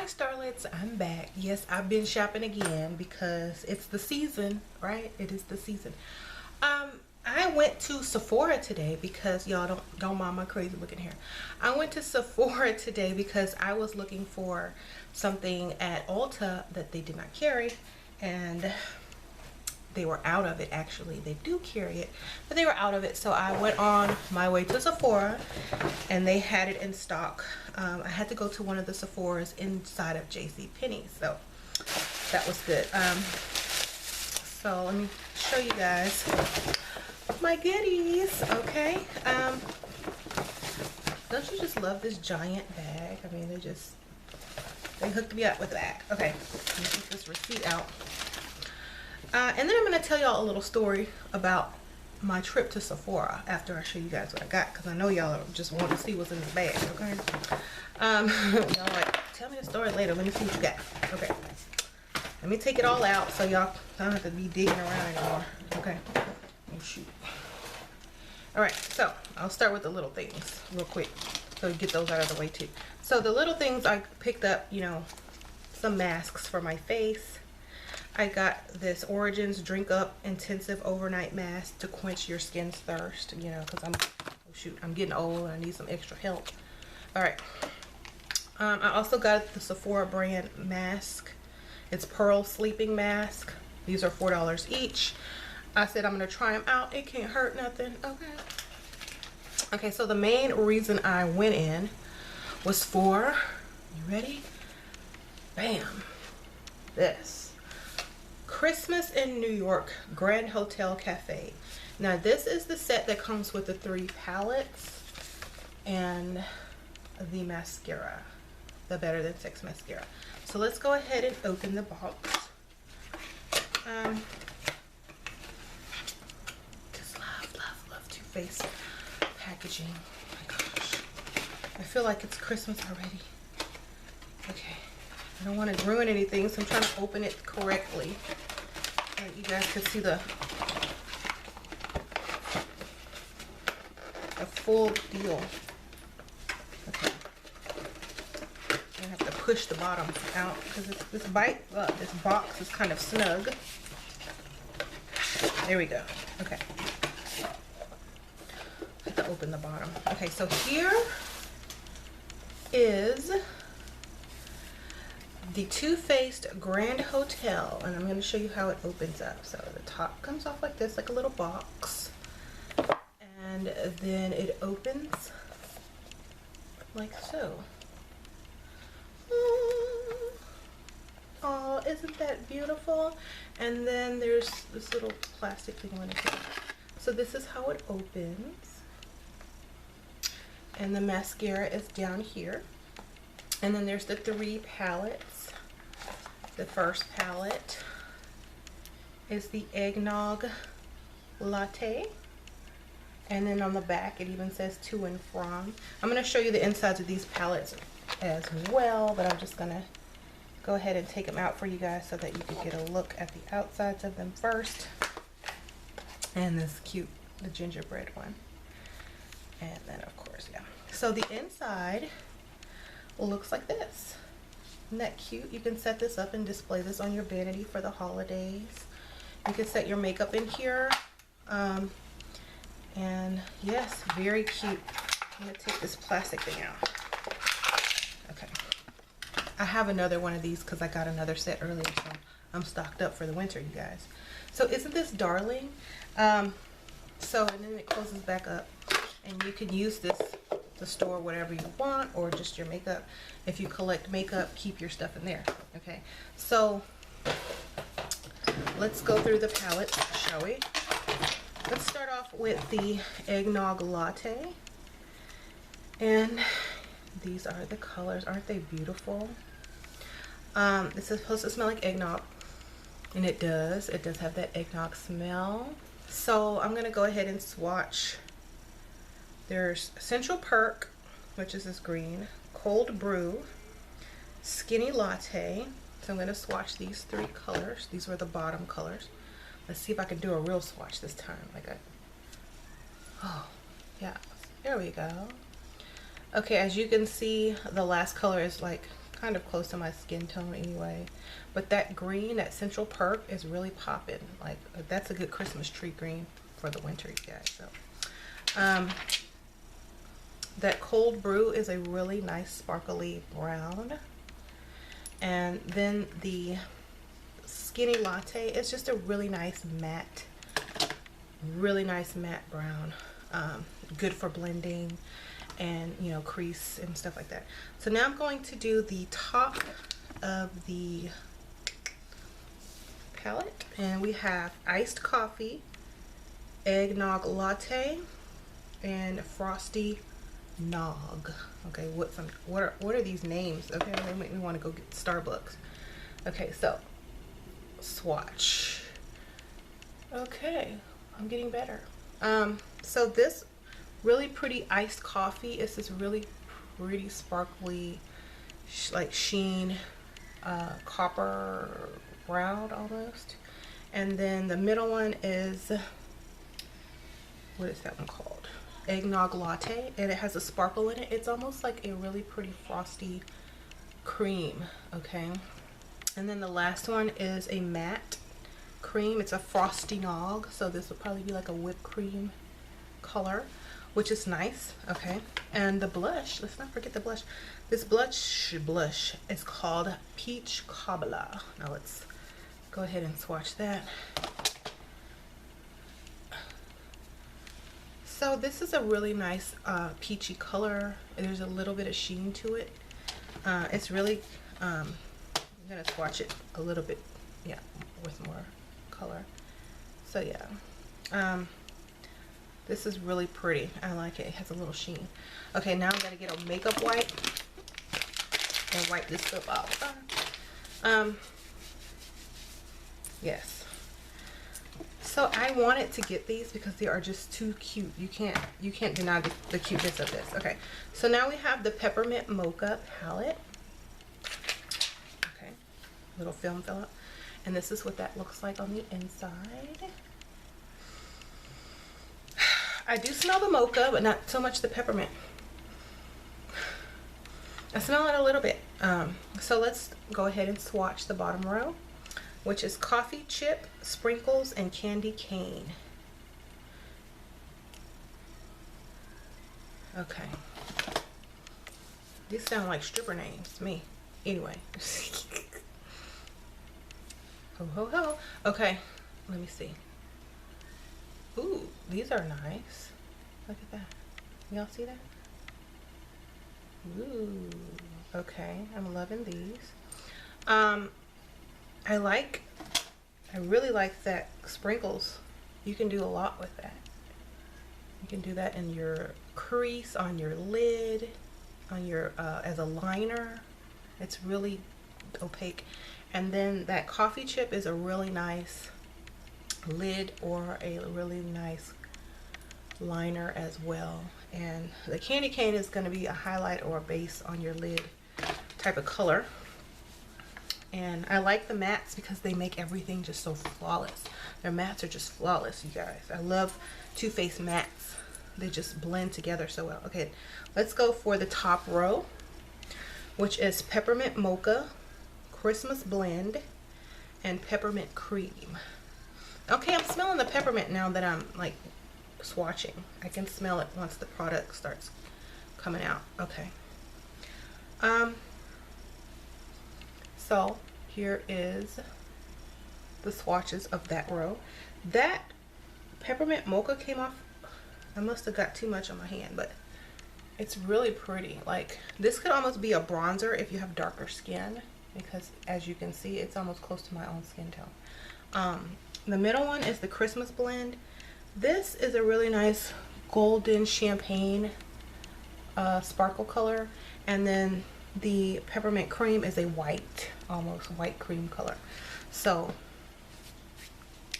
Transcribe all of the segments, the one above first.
Starlets, I'm back. Yes, I've been shopping again because it's the season, right? It is the season. I went to Sephora today because y'all don't mind my crazy looking hair. I went to Sephora today because I was looking for something at Ulta that they did not carry, and they were out of it. Actually, they do carry it, but they were out of it, so I went on my way to Sephora and they had it in stock. I had to go to one of the Sephoras inside of JCPenney, so that was good. So let me show you guys my goodies. Okay, don't you just love this giant bag? I mean, they hooked me up with that. Okay, let me get this receipt out. And then I'm going to tell y'all a little story about my trip to Sephora after I show you guys what I got, because I know y'all just want to see what's in the bag, okay? Y'all like, tell me the story later. Let me see what you got. Okay. Let me take it all out so y'all don't have to be digging around anymore. Okay. Oh, shoot. Alright, so I'll start with the little things real quick so get those out of the way too. So the little things I picked up, you know, some masks for my face. I got this Origins Drink Up Intensive Overnight Mask to quench your skin's thirst, you know, because I'm getting old and I need some extra help. All right. I also got the Sephora brand mask. It's Pearl Sleeping Mask. These are $4 each. I said I'm going to try them out. It can't hurt nothing. Okay. Okay, so the main reason I went in was for, you ready? Bam. This. Christmas in New York Grand Hotel Cafe. Now this is the set that comes with the 3 palettes and the mascara, the Better Than Sex mascara. So let's go ahead and open the box. Just love Too Faced packaging. Oh my gosh, I feel like it's Christmas already. Okay, I don't want to ruin anything, so I'm trying to open it correctly. And you guys can see the full deal. Okay. I have to push the bottom out because this box is kind of snug. There we go. Okay. I have to open the bottom. Okay, so here is the Too Faced Grand Hotel, and I'm going to show you how it opens up. So the top comes off like this, like a little box, and then it opens like so. Oh, isn't that beautiful? And then there's this little plastic thing on it. So this is how it opens, and the mascara is down here. And then there's the 3 palettes. The first palette is the Eggnog Latte. And then on the back it even says to and from. I'm going to show you the insides of these palettes as well, but I'm just going to go ahead and take them out for you guys so that you can get a look at the outsides of them first. And this cute, the gingerbread one. And then of course, yeah. So the inside looks like this. Isn't that cute? You can set this up and display this on your vanity for the holidays. You can set your makeup in here. And yes, very cute. I'm going to take this plastic thing out. Okay. I have another one of these because I got another set earlier, so I'm stocked up for the winter, you guys. So isn't this darling? And then it closes back up, and you can use this to store whatever you want, or just your makeup. If you collect makeup, keep your stuff in there. Okay, so let's go through the palette, shall we? Let's start off with the Eggnog Latte, and these are the colors. Aren't they beautiful? This is supposed to smell like eggnog, and it does have that eggnog smell. So I'm gonna go ahead and swatch. There's Central Perk, which is this green, Cold Brew, Skinny Latte. So I'm going to swatch these 3 colors. These were the bottom colors. Let's see if I can do a real swatch this time. Oh, yeah, there we go. Okay, as you can see, the last color is like kind of close to my skin tone anyway. But that green, that Central Perk, is really popping. Like, that's a good Christmas tree green for the winter, you guys. So, that Cold Brew is a really nice sparkly brown. And then the Skinny Latte is just a really nice matte brown. Good for blending and, you know, crease and stuff like that. So now I'm going to do the top of the palette, and we have iced coffee, eggnog latte, and frosty nog. Okay, what are these names? Okay, they make me want to go get Starbucks. Okay, so swatch. Okay, I'm getting better. So this really pretty iced coffee is this really pretty sparkly, like sheen, copper brown almost. And then the middle one is, what is that one called? Eggnog latte, and it has a sparkle in it. It's almost like a really pretty frosty cream. Okay, and then the last one is a matte cream. It's a frosty nog, so this would probably be like a whipped cream color, which is nice. Okay, and the blush, let's not forget the blush. This blush is called Peach Cobbler. Now let's go ahead and swatch that. So this is a really nice peachy color. There's a little bit of sheen to it. It's really, I'm gonna swatch it a little bit, yeah, with more color. So yeah, this is really pretty. I like it. It has a little sheen. Okay, now I'm gonna get a makeup wipe and wipe this stuff off. Yes. So I wanted to get these because they are just too cute. You can't deny the cuteness of this. Okay, so now we have the Peppermint Mocha palette. Okay, little film fill up, and this is what that looks like on the inside. I do smell the mocha, but not so much the peppermint. I smell it a little bit. So let's go ahead and swatch the bottom row, which is coffee chip, sprinkles, and candy cane. Okay. These sound like stripper names to me. Anyway. Ho ho ho. Okay, let me see. Ooh, these are nice. Look at that. Y'all see that? Ooh. Okay, I'm loving these. I really like that sprinkles. You can do a lot with that. You can do that in your crease, on your lid, on your as a liner. It's really opaque. And then that coffee chip is a really nice lid or a really nice liner as well. And the candy cane is going to be a highlight or a base on your lid type of color. And I like the mattes because they make everything just so flawless. Their mattes are just flawless, you guys. I love Too Faced mattes. They just blend together so well. Okay, let's go for the top row, which is Peppermint Mocha, Christmas Blend, and Peppermint Cream. Okay, I'm smelling the peppermint now that I'm like swatching. I can smell it once the product starts coming out. Okay. So here is the swatches of that row. That Peppermint Mocha came off. I must have got too much on my hand, but it's really pretty. Like, this could almost be a bronzer if you have darker skin, because as you can see, it's almost close to my own skin tone. The middle one is the Christmas Blend. This is a really nice golden champagne sparkle color, and then the Peppermint Cream is a white, almost white cream color. So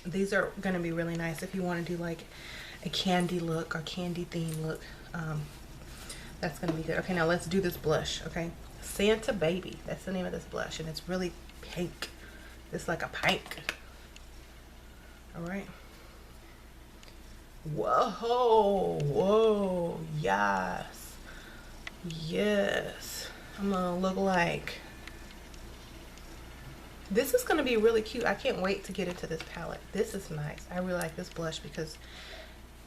these are going to be really nice if you want to do like a candy look or candy theme look. That's going to be good. Okay, now let's do this blush. Okay, Santa Baby, that's the name of this blush, and it's really pink. It's like a pink. All right. Whoa, whoa, yes, yes. I'm gonna look like This is going to be really cute. I can't wait to get into this palette. This is nice. I really like this blush because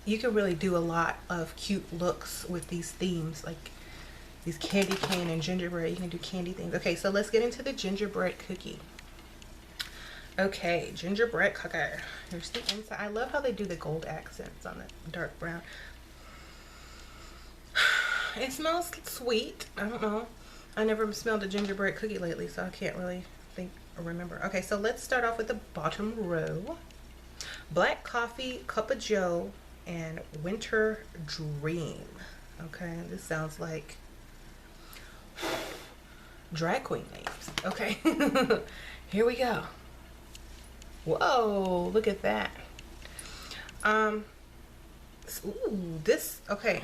you can really do a lot of cute looks with these themes, like these candy cane and gingerbread. You can do candy things. Okay, so let's get into the gingerbread cookie. Okay, gingerbread cookie. Here's the inside. I love how they do the gold accents on the dark brown. It smells sweet. I don't know. I never smelled a gingerbread cookie lately, so I can't really think or remember. Okay, so let's start off with the bottom row. Black coffee, cup of joe, and winter dream. Okay, this sounds like drag queen names. Okay, here we go. Whoa, look at that. Ooh, this, okay,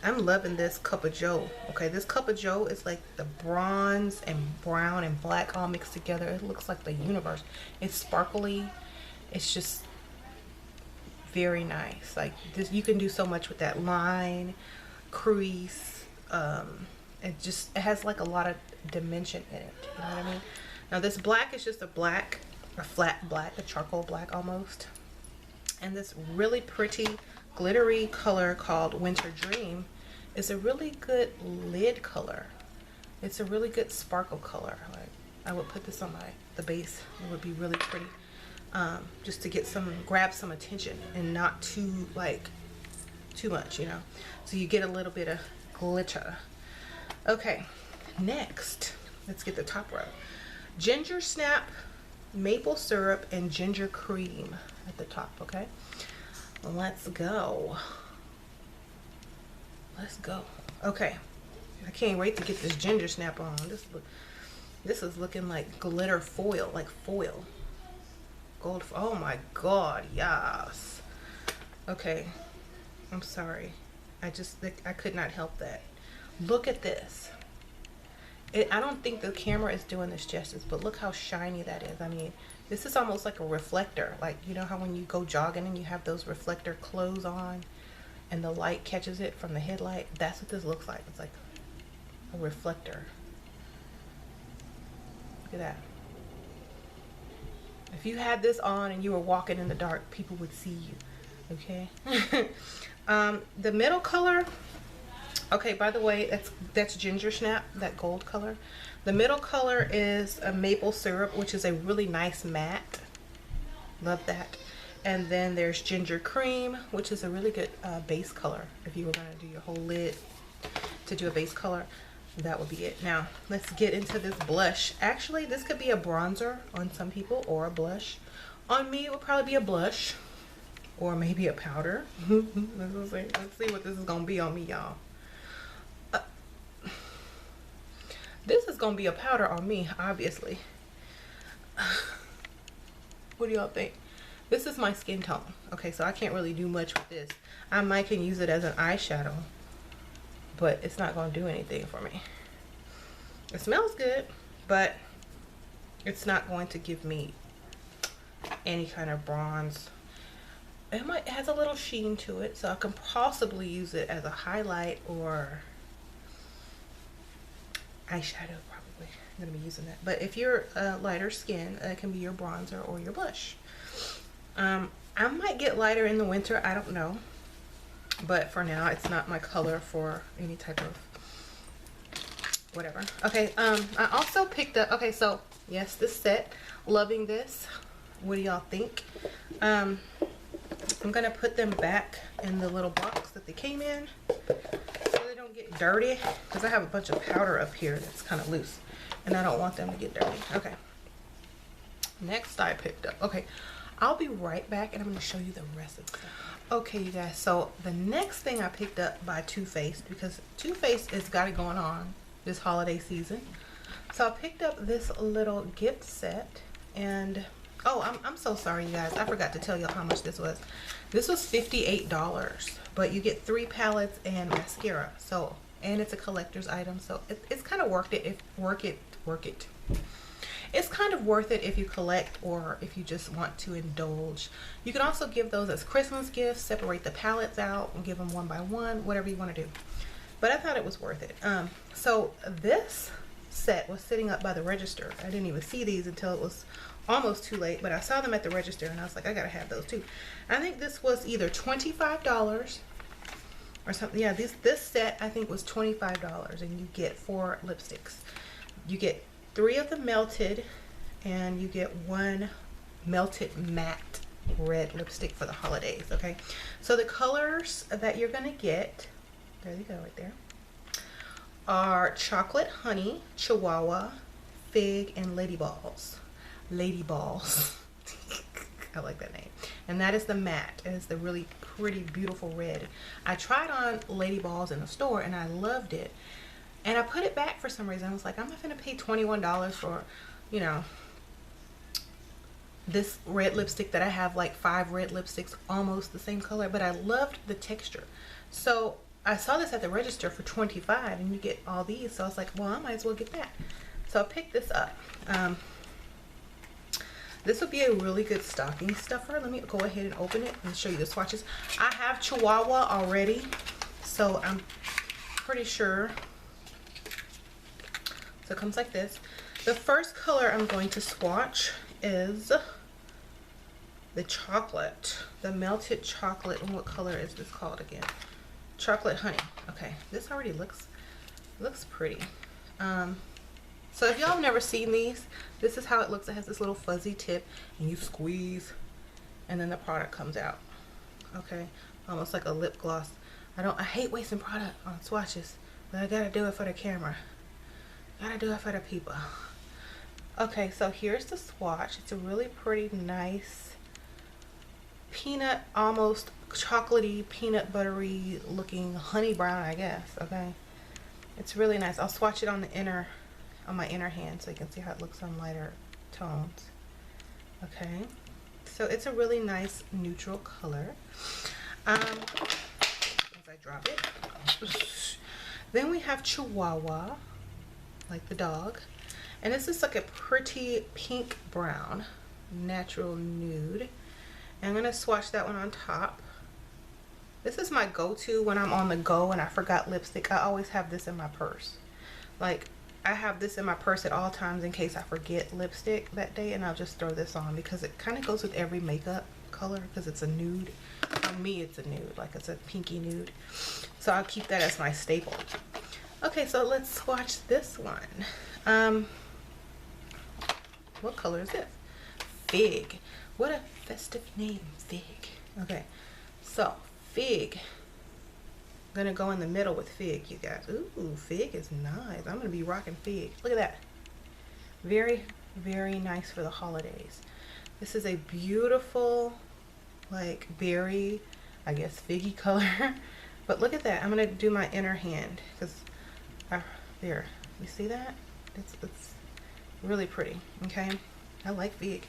I'm loving this cup of joe. Okay, this cup of joe is like the bronze and brown and black all mixed together. It looks like the universe. It's sparkly. It's just very nice. Like this, you can do so much with that line, crease. It has like a lot of dimension in it. You know what I mean? Now this black is just a flat black, a charcoal black almost. And this really pretty glittery color called Winter Dream is a really good lid color. It's a really good sparkle color. Like, I would put this on the base. It would be really pretty, just to grab some attention and not too much, you know. So you get a little bit of glitter. Okay, next let's get the top row. Ginger snap, maple syrup, and ginger cream at the top. Okay, let's go. Let's go. Okay, I can't wait to get this ginger snap on. This is looking like glitter foil, like foil. Gold. Oh my god, yes. Okay, I'm sorry. I could not help that. Look at this. I don't think the camera is doing this justice, but look how shiny that is. I mean, this is almost like a reflector. Like, you know how when you go jogging and you have those reflector clothes on and the light catches it from the headlight? That's what this looks like. It's like a reflector. Look at that. If you had this on and you were walking in the dark, people would see you. Okay? The middle color, okay, by the way, that's ginger snap, that gold color. The middle color is a maple syrup, which is a really nice matte. Love that. And then there's ginger cream, which is a really good base color. If you were going to do your whole lid to do a base color, that would be it. Now, let's get into this blush. Actually, this could be a bronzer on some people or a blush. On me, it would probably be a blush or maybe a powder. Let's see what this is going to be on me, y'all. This is going to be a powder on me, obviously. What do y'all think? This is my skin tone. Okay, so I can't really do much with this. I might can use it as an eyeshadow, but it's not going to do anything for me. It smells good, but it's not going to give me any kind of bronze. It has a little sheen to it, so I can possibly use it as a highlight or eyeshadow. Probably I'm gonna be using that. But if you're lighter skin, it can be your bronzer or your blush. I might get lighter in the winter, I don't know, but for now it's not my color for any type of whatever. Okay, I also picked up, okay, so yes, this set, loving this. What do y'all think? I'm gonna put them back in the little box that they came in so they don't get dirty, because I have a bunch of powder up here that's kind of loose and I don't want them to get dirty. Okay, next I picked up, okay, I'll be right back and I'm going to show you the rest of the stuff. Okay, you guys, so the next thing I picked up by Too Faced, because Too Faced has got it going on this holiday season. So I picked up this little gift set, and oh, I'm so sorry, you guys. I forgot to tell you how much this was. This was $58, but you get 3 palettes and mascara. So, and it's a collector's item, so it's kind of worth it. It's kind of worth it if you collect or if you just want to indulge. You can also give those as Christmas gifts, separate the palettes out and give them one by one, whatever you want to do. But I thought it was worth it. So this set was sitting up by the register. I didn't even see these until it was almost too late, but I saw them at the register and I was like, I gotta have those too. I think this was either $25 or something. Yeah, this set I think was $25, and you get 4 lipsticks. You get 3 of the melted, and you get 1 melted matte red lipstick for the holidays. Okay, so the colors that you're gonna get, there you go right there, are chocolate honey, chihuahua, fig, and lady balls. Lady balls. I like that name. And that is the matte. It is the really pretty, beautiful red. I tried on lady balls in the store and I loved it, and I put it back for some reason. I was like, I'm not gonna pay $21 for, you know, this red lipstick that I have like 5 red lipsticks almost the same color, but I loved the texture. So I saw this at the register for $25, and you get all these, so I was like, well, I might as well get that. So I picked this up. This would be a really good stocking stuffer. Let me go ahead and open it and show you the swatches. I have Chihuahua already, so I'm pretty sure. So it comes like this. The first color I'm going to swatch is the chocolate, the melted chocolate. And what color is this called again? Chocolate honey. Okay, this already looks pretty. So if y'all have never seen these, this is how it looks. It has this little fuzzy tip, and you squeeze, and then the product comes out. Okay, almost like a lip gloss. I hate wasting product on swatches, but I gotta do it for the camera. Gotta do it for the people. Okay, so here's the swatch. It's a really pretty, nice peanut, almost chocolatey, peanut buttery looking honey brown, I guess. Okay, it's really nice. I'll swatch it on the inner, on my inner hand, so you can see how it looks on lighter tones. Okay, so it's a really nice neutral color. As I drop it, then we have Chihuahua, like the dog, and this is like a pretty pink brown, natural nude. And I'm gonna swatch that one on top. This is my go-to when I'm on the go and I forgot lipstick. I always have this in my purse. Like, I have this in my purse at all times in case I forget lipstick that day, and I'll just throw this on because it kind of goes with every makeup color because it's a nude. On me, it's a nude, like it's a pinky nude. So I'll keep that as my staple. Okay, so let's swatch this one. What color is this? Fig. What a festive name, Fig. Okay, so Fig. I'm gonna go in the middle with Fig, you guys. Ooh, Fig is nice. I'm gonna be rocking Fig. Look at that. Very, very nice for the holidays. This is a beautiful, like, berry, I guess, figgy color. But look at that. I'm gonna do my inner hand because there. You see that? It's really pretty. Okay, I like Fig.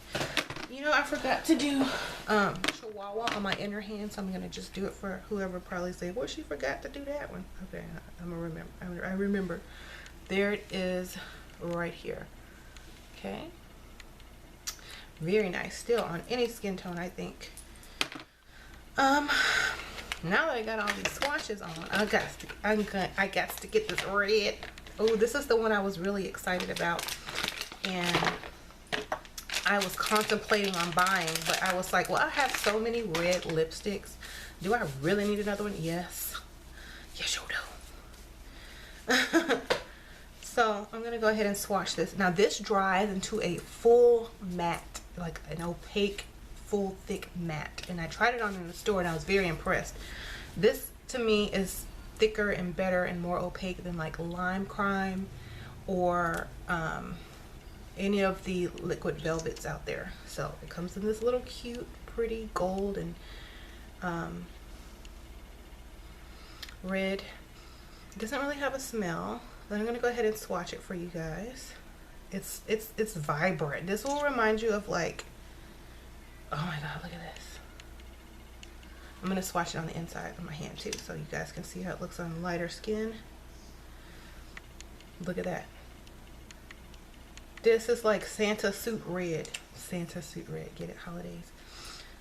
You know, I forgot to do Chihuahua on my inner hand, so I'm gonna just do it for whoever probably say, well, she forgot to do that one. Okay, I'm gonna remember. I remember. There it is, right here. Okay, very nice. Still on any skin tone, I think. Now that I got all these swatches on, I got to get this red. Oh, this is the one I was really excited about, and I was contemplating on buying, but I was like, well, I have so many red lipsticks. Do I really need another one? Yes. Yes, you do. So I'm gonna go ahead and swatch this. Now this dries into a full matte, like an opaque, full thick matte. And I tried it on in the store and I was very impressed. This to me is thicker and better and more opaque than like Lime Crime or any of the liquid velvets out there. So it comes in this little cute, pretty gold and red. It doesn't really have a smell, but I'm gonna go ahead and swatch it for you guys. It's vibrant. This will remind you of, like, oh my god, look at this. I'm gonna swatch it on the inside of my hand too, so you guys can see how it looks on lighter skin. Look at that. This is like Santa suit red. Santa suit red. Get it? Holidays.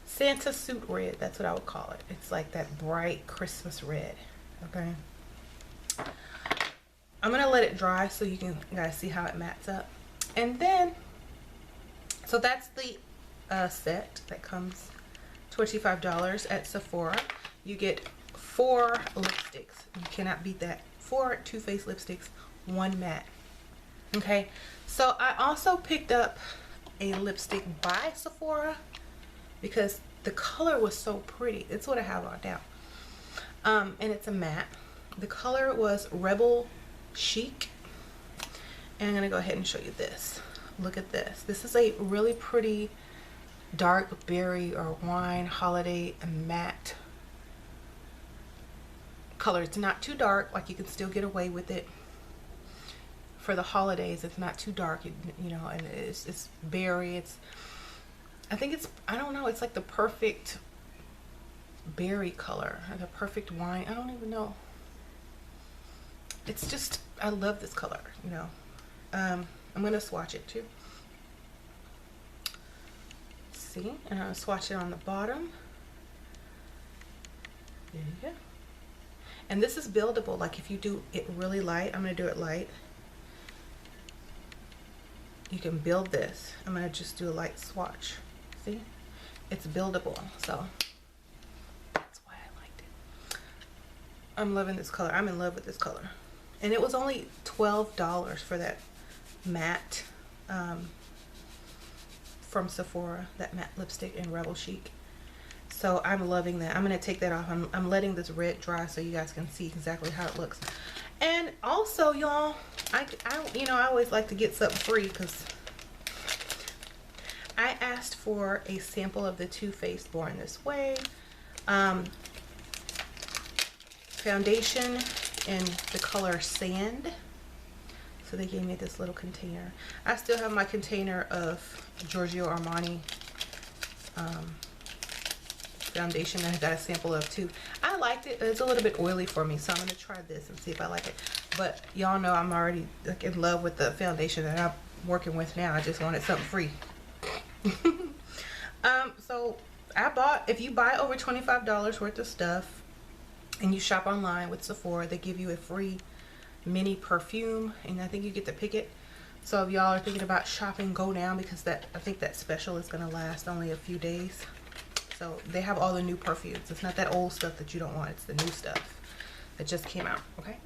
Santa suit red. That's what I would call it. It's like that bright Christmas red. Okay. I'm gonna let it dry so you guys see how it mattes up. And then, so that's the set that comes $25 at Sephora. You get 4 lipsticks. You cannot beat that. 4 Too Faced lipsticks, 1 matte. Okay, so I also picked up a lipstick by Sephora because the color was so pretty. It's what I have on now. And it's a matte. The color was Rebel Chic. And I'm gonna go ahead and show you this. Look at this. This is a really pretty dark berry or wine holiday matte color. It's not too dark, like you can still get away with it for the holidays. It's not too dark, you know, and it's berry. I think I don't know, it's like the perfect berry color, or the perfect wine. I don't even know. It's just, I love this color, you know. I'm gonna swatch it too. See, and I'll swatch it on the bottom. There you go. And this is buildable. Like if you do it really light, I'm gonna do it light. You can build this. I'm gonna just do a light swatch. See, it's buildable, so that's why I liked it. I'm loving this color. I'm in love with this color, and it was only $12 for that matte from Sephora, that matte lipstick in Rebel Chic. So I'm loving that. I'm gonna take that off. I'm letting this red dry so you guys can see exactly how it looks. And also, y'all, I you know, I always like to get something free because I asked for a sample of the Too Faced Born This Way foundation in the color Sand. So they gave me this little container. I still have my container of Giorgio Armani foundation that I got a sample of too. I liked it. It's a little bit oily for me, so I'm gonna try this and see if I like it. But y'all know I'm already like in love with the foundation that I'm working with now. I just wanted something free. So I bought, if you buy over $25 worth of stuff and you shop online with Sephora, they give you a free mini perfume, and I think you get to pick it. So if y'all are thinking about shopping, go down, because I think that special is gonna last only a few days. So they have all the new perfumes. It's not that old stuff that you don't want. It's the new stuff that just came out. Okay.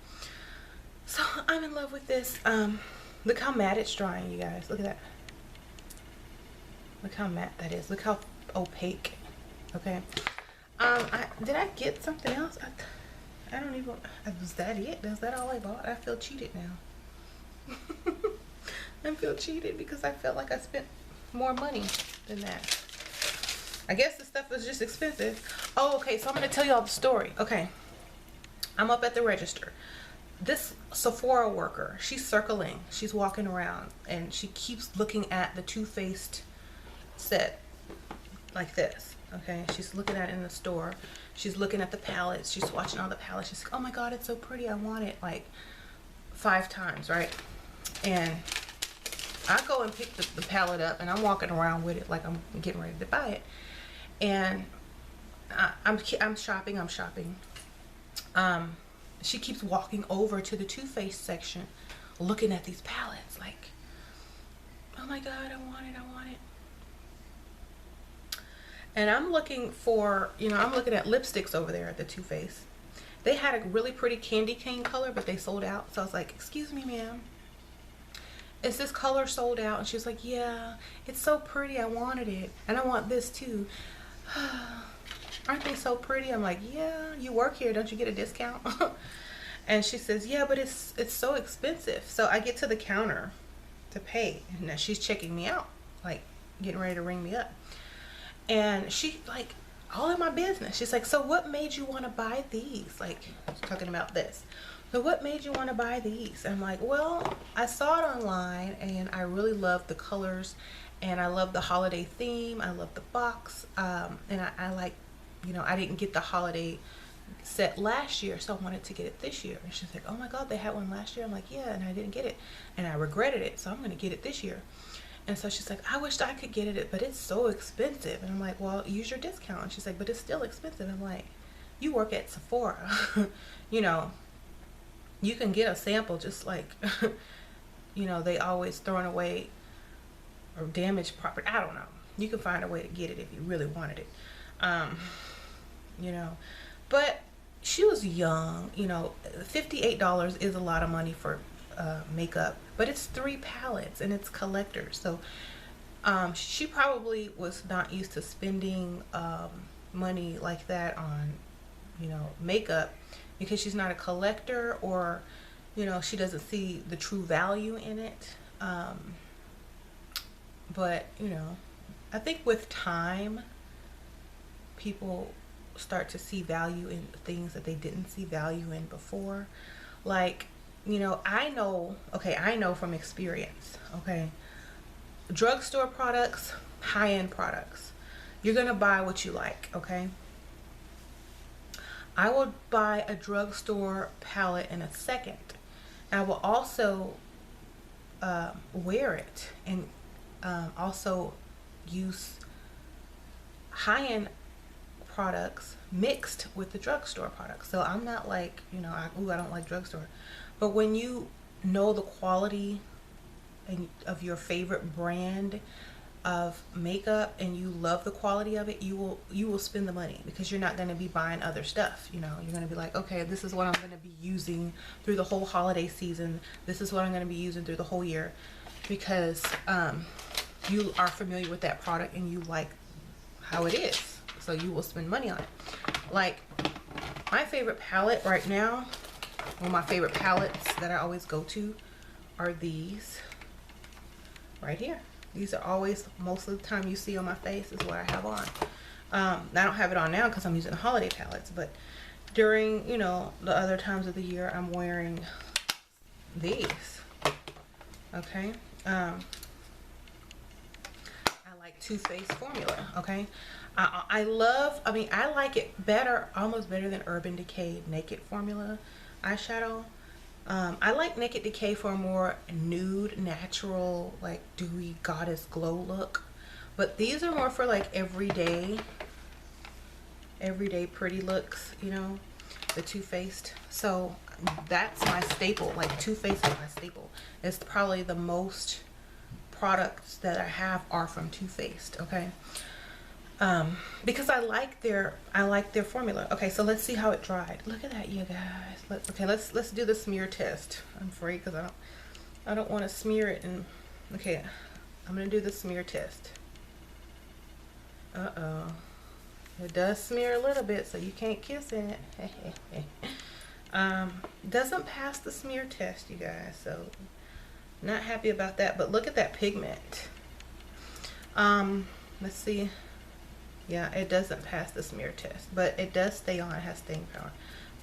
So I'm in love with this. Look how matte it's drying, you guys. Look at that. Look how matte that is. Look how opaque. Okay. Did I get something else? I don't even. Was that it? Is that all I bought? I feel cheated now. I feel cheated because I felt like I spent more money than that. I guess the stuff was just expensive. Oh, okay, so I'm gonna tell y'all the story. Okay, I'm up at the register. This Sephora worker, she's circling, she's walking around, and she keeps looking at the Too Faced set like this. Okay, she's looking at it in the store. She's looking at the palettes. She's swatching all the palettes. She's like, oh my god, it's so pretty, I want it, like 5 times, right? And I go and pick the palette up, and I'm walking around with it like I'm getting ready to buy it. And I'm shopping. She keeps walking over to the Too Faced section, looking at these palettes like, oh my god, I want it. And I'm looking for, you know, I'm looking at lipsticks over there at the Too Faced. They had a really pretty candy cane color, but they sold out. So I was like, excuse me, ma'am, is this color sold out? And she was like, yeah, it's so pretty, I wanted it, and I want this too. Aren't they so pretty? I'm like, yeah, you work here, don't you get a discount? And she says, yeah, but it's so expensive. So I get to the counter to pay, and now she's checking me out, like getting ready to ring me up. And she, like, all in my business, she's like, so what made you want to buy these? Like, talking about this. So what made you want to buy these? And I'm like, well, I saw it online and I really love the colors, and I love the holiday theme. I love the box. And I like, you know, I didn't get the holiday set last year, so I wanted to get it this year. And she's like, oh my god, they had one last year. I'm like, yeah, and I didn't get it, and I regretted it, so I'm gonna get it this year. And so she's like, I wished I could get it, but it's so expensive. And I'm like, well, use your discount. And she's like, but it's still expensive. I'm like, you work at Sephora. You know, you can get a sample, just like you know, they always throwing away or damaged property. I don't know. You can find a way to get it if you really wanted it. You know, but she was young. You know, $58 is a lot of money for makeup, but it's 3 palettes and it's collectors. So she probably was not used to spending money like that on, you know, makeup, because she's not a collector, or, you know, she doesn't see the true value in it. But, you know, I think with time, people start to see value in things that they didn't see value in before. Like, you know, I know from experience, okay, drugstore products, high-end products, you're gonna buy what you like, okay? I will buy a drugstore palette in a second. I will also wear it, and also use high-end products mixed with the drugstore products. So I'm not like, you know, I don't like drugstore. But when you know the quality of your favorite brand of makeup, and you love the quality of it, you will spend the money, because you're not going to be buying other stuff. You know, you're going to be like, okay, this is what I'm going to be using through the whole holiday season. This is what I'm going to be using through the whole year, because you are familiar with that product and you like how it is. So you will spend money on it. Like, my favorite palette right now, one of my favorite palettes that I always go to, are these right here. These are always, most of the time you see on my face, is what I have on. I don't have it on now because I'm using the holiday palettes, but during, you know, the other times of the year, I'm wearing these. Okay. I like Too Faced formula. Okay. I like it better, almost better than Urban Decay Naked formula eyeshadow. I like Naked Decay for a more nude, natural, like dewy goddess glow look, but these are more for like everyday pretty looks, you know, the Too Faced. So that's my staple. Like, Too Faced is my staple. It's probably the most products that I have are from Too Faced. Okay. Because I like their formula. Okay, so let's see how it dried. Look at that, you guys. Let's do the smear test. I'm afraid, because I don't want to smear it. And okay, I'm gonna do the smear test. It does smear a little bit, so you can't kiss in it. Doesn't pass the smear test, you guys. So not happy about that. But look at that pigment. Let's see. Yeah, it doesn't pass the smear test, but it does stay on. It has staying power,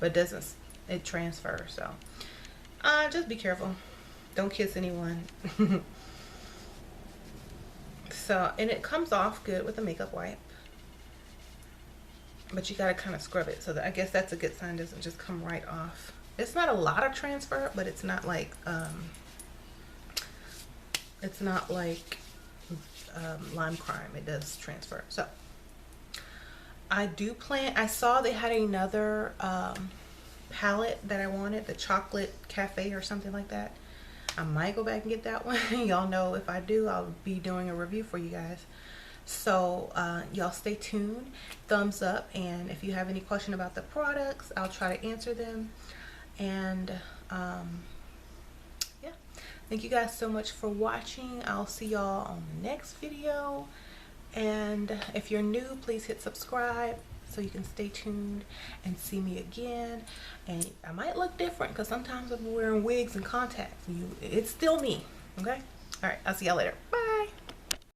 but it transfers. So just be careful. Don't kiss anyone. So, and it comes off good with a makeup wipe, but you gotta kind of scrub it. So that, I guess that's a good sign. It doesn't just come right off. It's not a lot of transfer, but it's not like Lime Crime. It does transfer. So I saw they had another palette that I wanted, the Chocolate Cafe or something like that. I might go back and get that one. Y'all know if I do, I'll be doing a review for you guys. So y'all stay tuned. Thumbs up, and if you have any question about the products, I'll try to answer them. And yeah, thank you guys so much for watching. I'll see y'all on the next video. And if you're new, please hit subscribe so you can stay tuned and see me again. And I might look different because sometimes I'm wearing wigs and contacts. It's still me. Okay? All right. I'll see y'all later. Bye.